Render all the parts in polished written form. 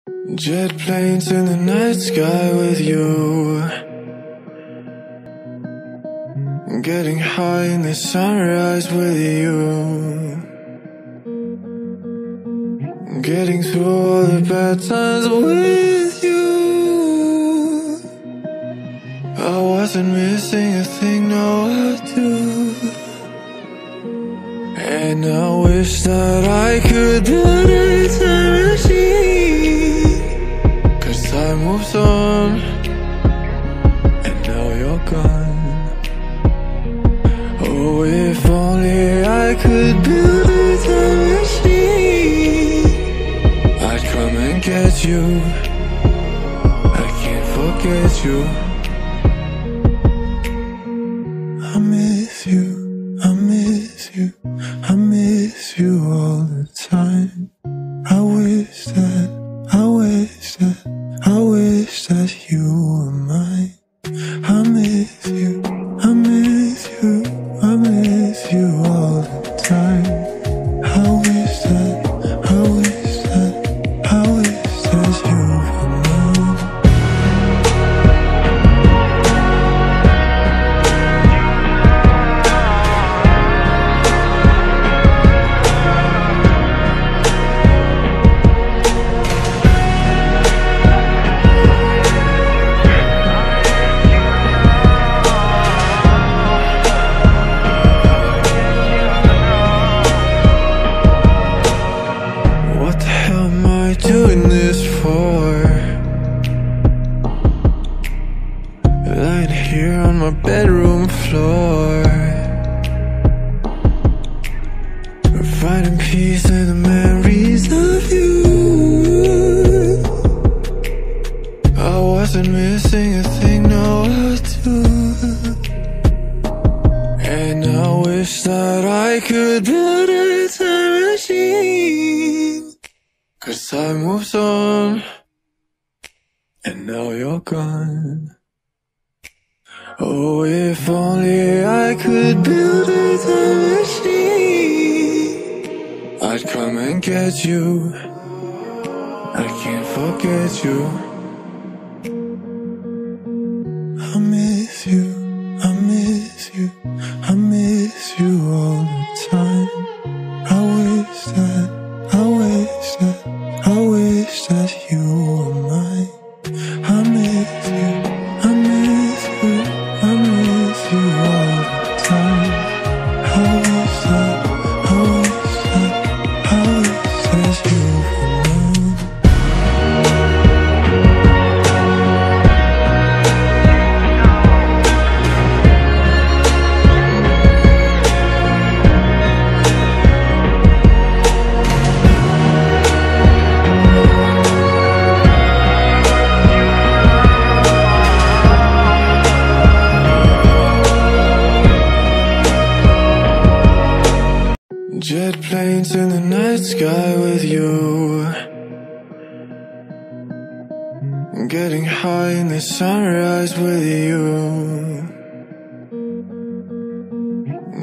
Jet planes in the night sky with you, getting high in the sunrise with you, getting through all the bad times with you. I wasn't missing a thing, no I do. And I wish that I could build a time machine, 'cause time moves on, and now you're gone. Oh, if only I could build a time machine, I'd come and get you. I can't forget you. I miss you, I miss you, I miss you all the time. I wish that you were mine. I miss you, I miss you, I miss you all the time. I wish that you were mine. What the hell am I doing this for? Lying here on my bedroom floor, finding peace in the memories of you. I wasn't missing a thing, no I do. And I wish that I could build a time machine, 'cause time moves on, and now you're gone. Oh, if only I could build a time machine, I'd come and get you. I can't forget you. I miss you, I miss you, I miss you all the time. I wish that you were mine. I miss you, I miss you, I miss you all the time. I wish that you were mine. Jet planes in the night sky with you, getting high in the sunrise with you,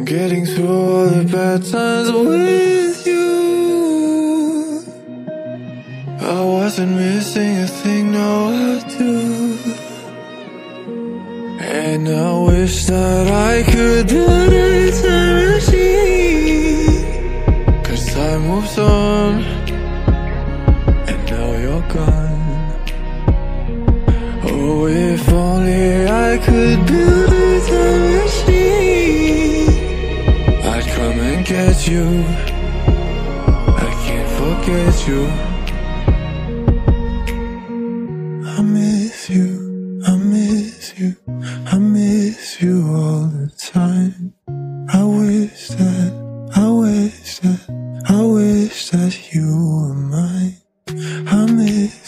getting through all the bad times with you. I wasn't missing a thing, no I do. And I wish that I could build a time machine, 'cause time moves on, and now you're gone. Oh, if only I could build a time machine, I'd come and get you. I can't forget you. I miss you, I miss you, I miss you all the time. I wish that you were mine. I miss